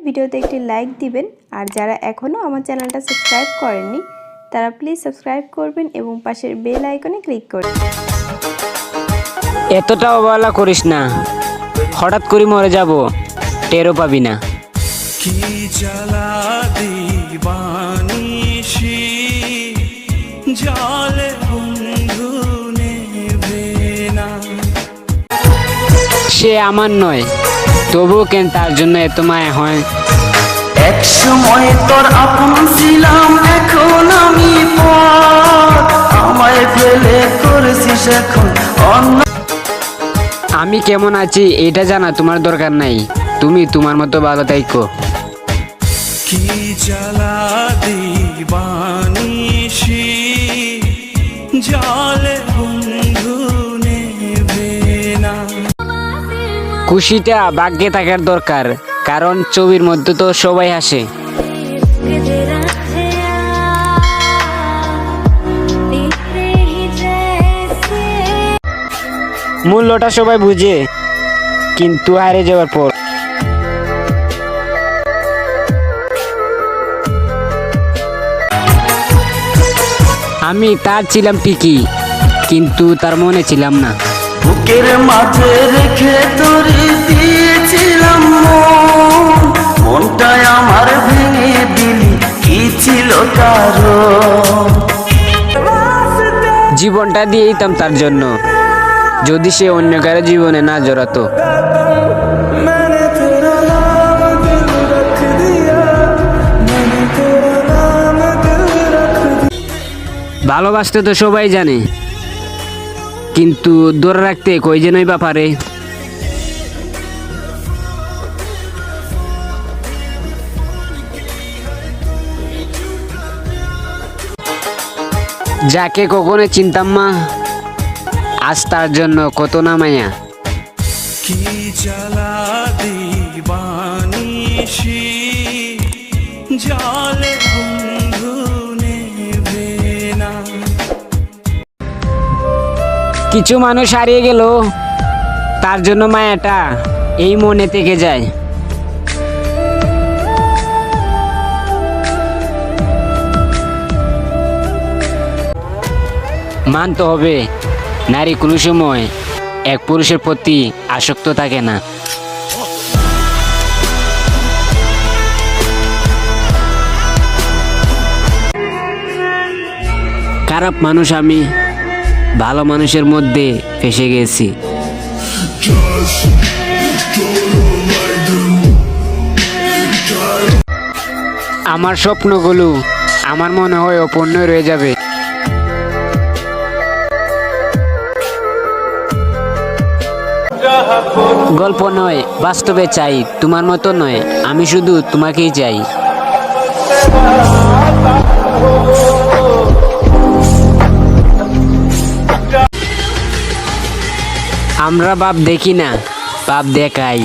ভিডিওতে একটি লাইক দিবেন। আর যারা এখনও আমার চ্যানেলটা সাবস্ক্রাইব করেননি তারা প্লিজ সাবস্ক্রাইব করবেন এবং পাশের বেল আইকনে ক্লিক করবেন। এতটা অবহেলা করিস না, হঠাৎ করে মরে যাব, টেরও পাবি না। কি জ্বালা দিবানিশি জলে বন্ধু নেবে না। সে আমার নয়, তবুও কেন তার জন্য এত মায়া হয়? এক সময় তোর আপন ছিলাম, এখন আমি পর, আমায় ফেলে করেছিস এখন অন্য। আমি কেমন আছি এটা জানা তোমার দরকার নাই, তুমি তোমার মতো ভালো থাকো। কি জ্বালা দিবানিশি জলে বন্ধু নেবে না। খুশিটা ভাগ্যে থাকার দরকার, কারণ ছবির মধ্যে তো সবাই হাসে। মূল্যটা সবাই বুঝে, কিন্তু হারিয়ে যাওয়ার পর। আমি তার ছিলাম ঠিকই, কিন্তু তার মনে ছিলাম না। বুকের মাঝে রেখে তোরে দিয়েছিলাম মনটাই আমার ভেঙে দিলি, কি ছিল কারণ? জীবনটা দিয়ে দিতাম তার জন্য, যদি সে অন্য কারো জীবনে না জড়াতো। ভালোবাসতে তো সবাই জানে, কিন্তু ধরে রাখতে কই যেনই বা পারে। যাকে কখনো চিনতাম না, আজ তার জন্য কত না মায়া। কি জ্বালা দিবানিশি জলে বন্ধু নেবে না। কিছু মানুষ হারিয়ে গেল, তার জন্য মায়াটা এই মনে থেকে যায়। মানতে হবে, নারী কোনো সময় এক পুরুষের প্রতি আসক্ত থাকে না। খারাপ মানুষ আমি, ভালো মানুষের মধ্যে ফেসে গেছি। আমার স্বপ্নগুলো আমার মনে হয় অপূর্ণ রয়ে যাবে। গল্প নয়, বাস্তবে চাই, তোমার মতো নয়, আমি শুধু তোমাকেই চাই। আমরা বাপ দেখি না, বাপ দেখাই।